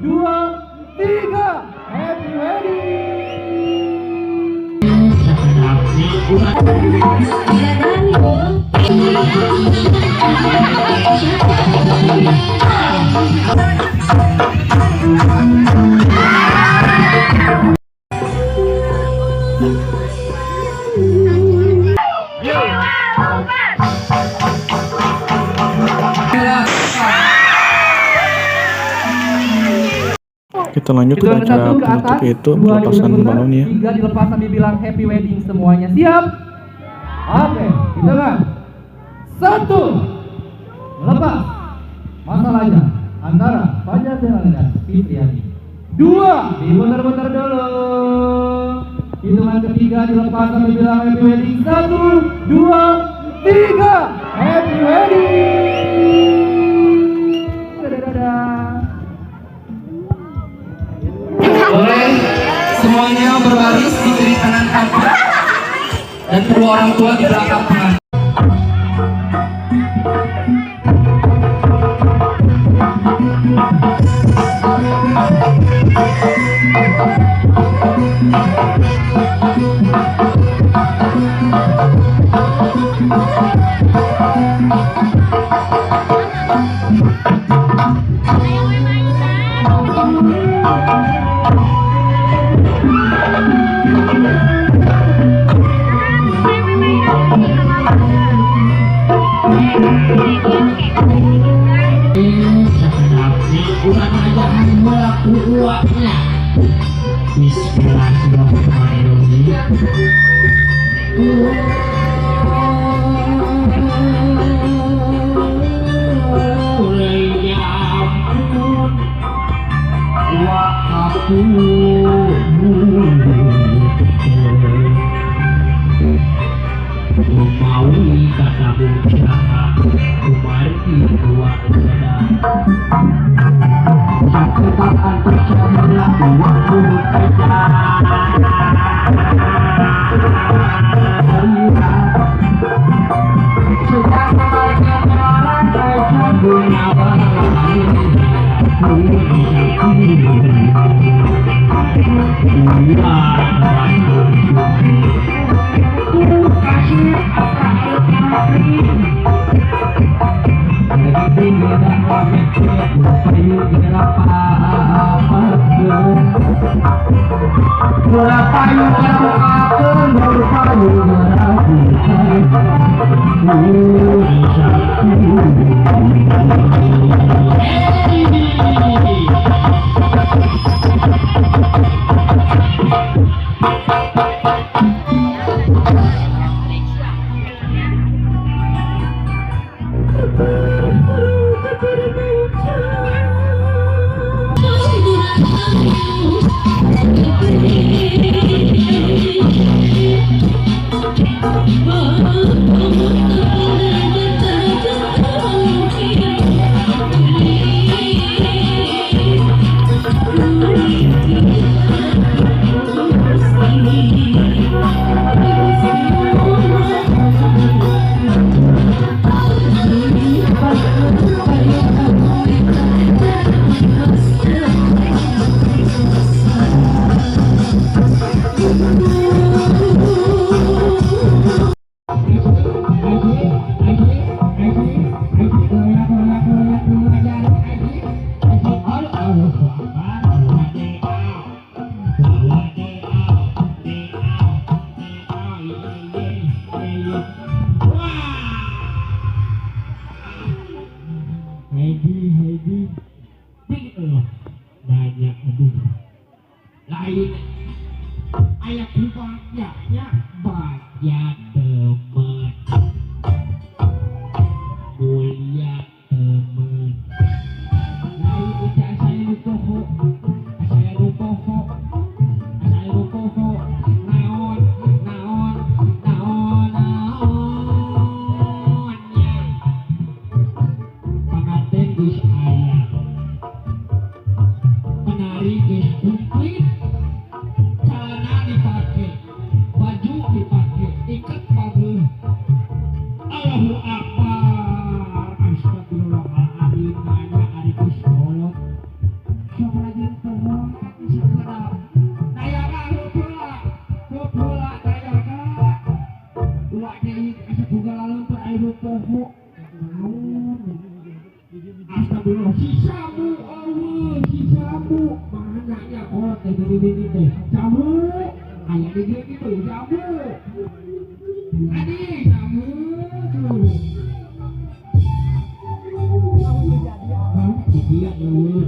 2, 3. Happy wedding. Kita lanjut ke acara penutup, yaitu pelepasan balon ya. 3 dilepas sambil bilang happy wedding semuanya. Siap? Oke, kita kan. 1. Lepas. Masalahnya antara Fajar Zainal dan Fitriani. 2. Diputar-putar dulu. Hitungan ketiga dilepas sambil bilang happy wedding. 1, 2, 3. Happy wedding. Boleh semuanya berbaris di kiri kanan tampak dan kedua orang tua di belakang pengantin. bibit itu cabut ayah bibit itu cabut adik cabut dia dulu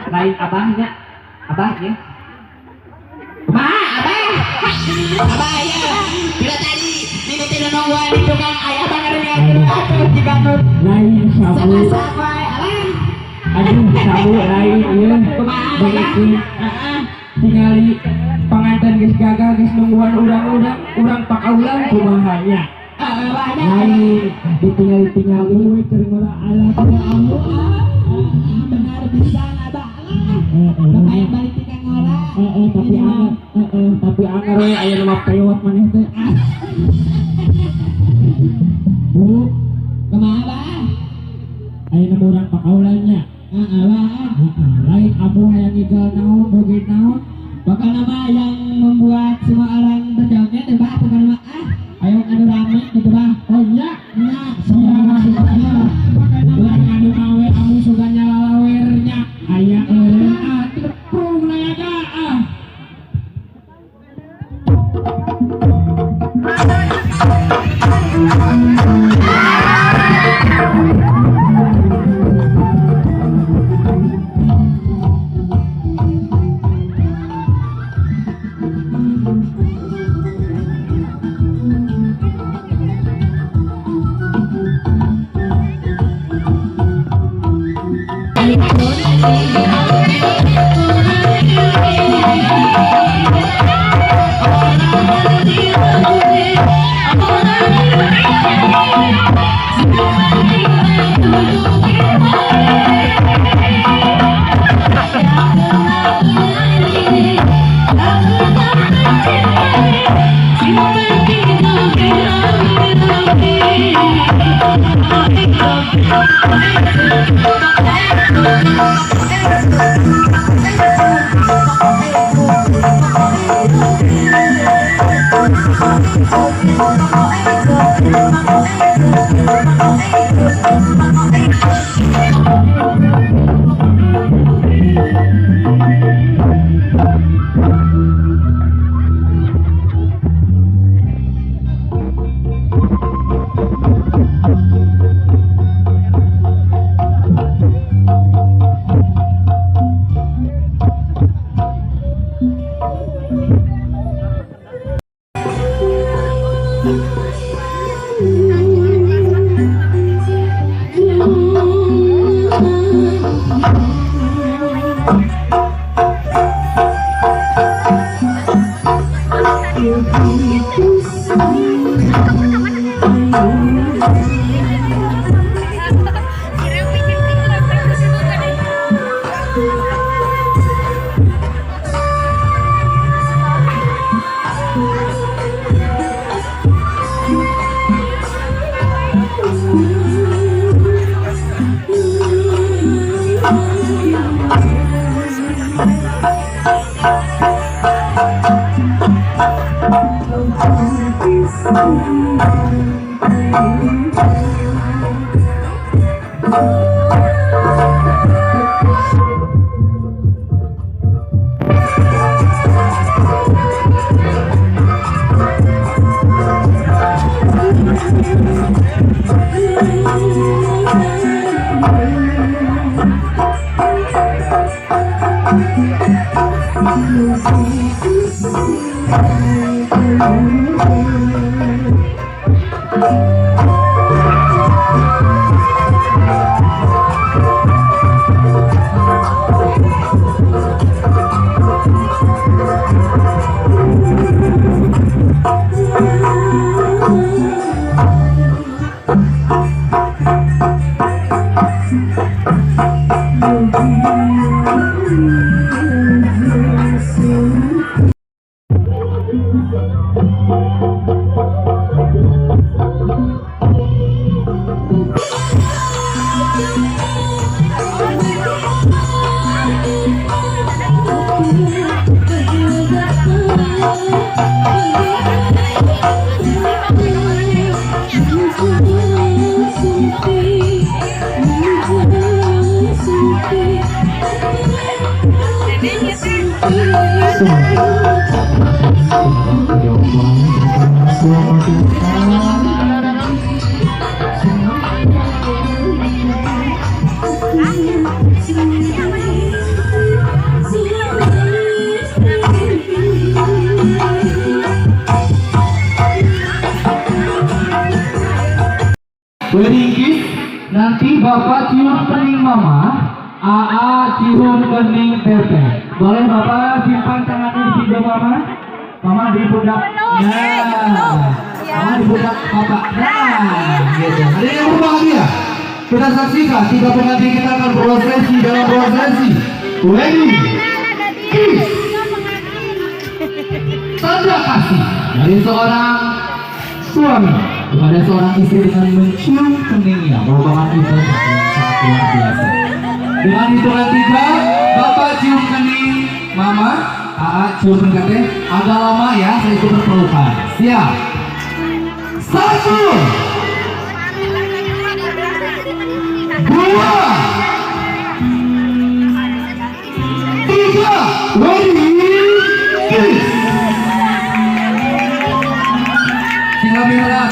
lain abahnya abahnya abah ya bila tadi minutin nongguan itu kan ayah banget atuh jika nur lain sama-sama aduh sabu lain ieu begitu tingali panganten geus gagal geus nungguan urang pakaulang kumaha nya lain ditinggali we keur ngora ala pada Allah benar bisa abah kayak balik tinggal ngora tapi anger we aya nama pewot maneh teh Bu kumaha Bang aya nama urang pakaulannya lain abu yang ngigal naon bogi naon bakal nama yang membuat semua orang berjoget ya Bah bukan nama ayo anu rame gitu Bah oh iya semua urang anu mawe amu suga nyalawernya aya eureun tepung layaga Wedding kiss, nanti Bapak cium kening Mama, AA cium kening Tete. Boleh Bapak simpan tangannya di pipi Mama? Mama di pundak. Nah, Mama di pundak Bapak. Nah, gitu. Ada yang berbahagia. Kita saksikan tiga pengantin kita akan prosesi dalam prosesi wedding kiss. Tanda kasih dari seorang suami kepada seorang istri dengan mencium keningnya. Rombongan itu sangat luar biasa. Dengan hitungan 3, Bapak cium kening Mama, AA cium kening Tete. Agak lama ya, saya ikut berpelukan. Siap. 1, 2, 3, wedding kiss. Singa merah.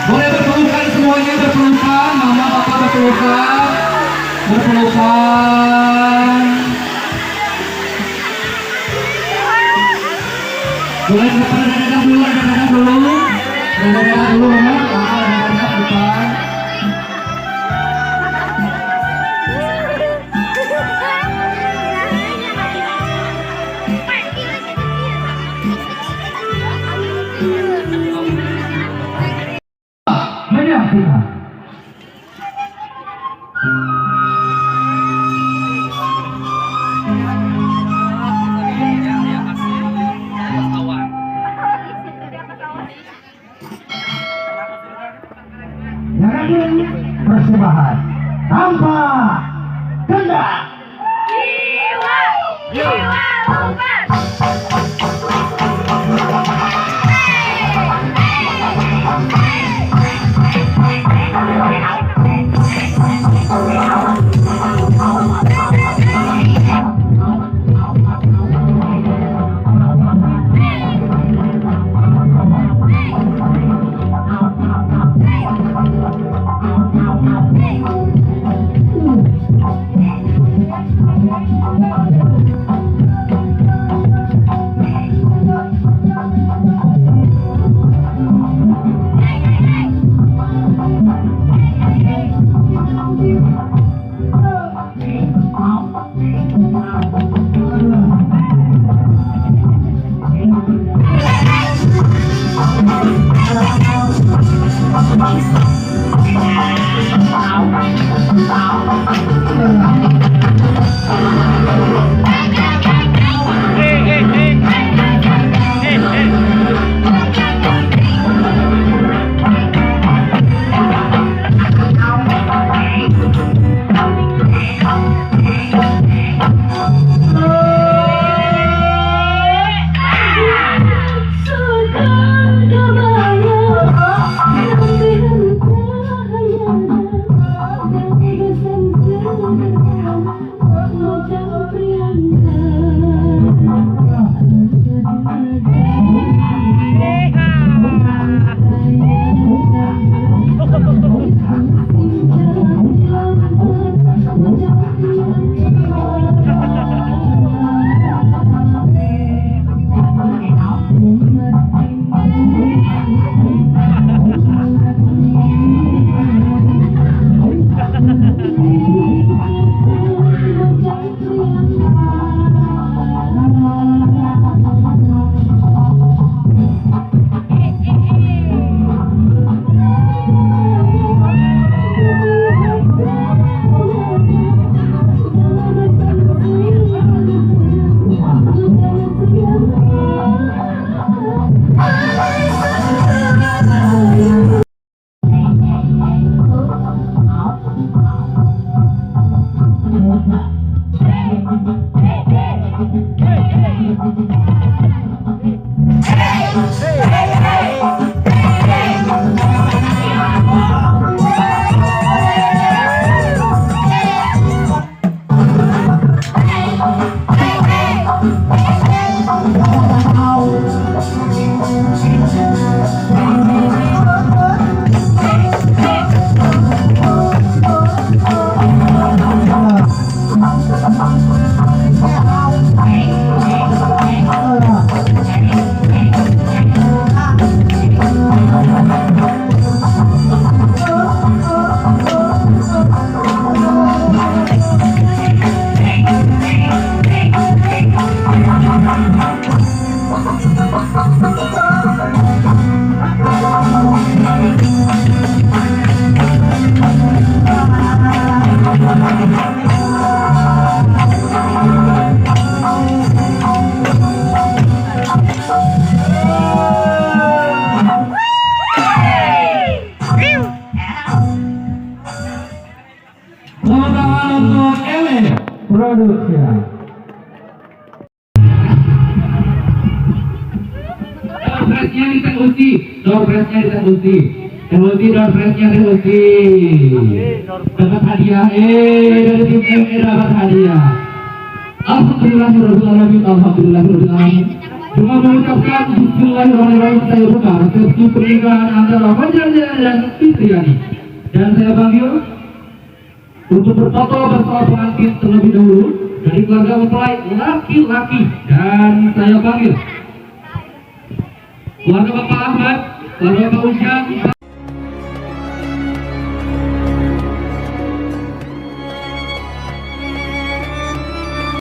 Boleh berpelukan semuanya, berpelukan. Mama, Papa berpelukan. Berpelukan. Boleh dada dulu, dada dulu. Dada dulu, Mama. Dada depan. Menyaksikan. Jangan persembahan tanpa kendak. Jiwa, jiwa bubar. prize-nya di Teh Uci. Door prize-nya di Teh Uci. Teh Uci, door prize-nya Teh Uci. Dapat hadiah. Dari tim ME dapat hadiah. Alhamdulillahirrahmanirrahim. Alhamdulillahirrahmanirrahim. Cuma mengucapkan bismillahirrahmanirrahim, saya buka resepsi pernikahan antara Fajar dan Fitriani. Dan saya panggil untuk berfoto bersama pengantin terlebih dahulu dari keluarga mempelai laki-laki. Dan saya panggil keluarga Bapak Ahmad, keluarga Bapak Ujang.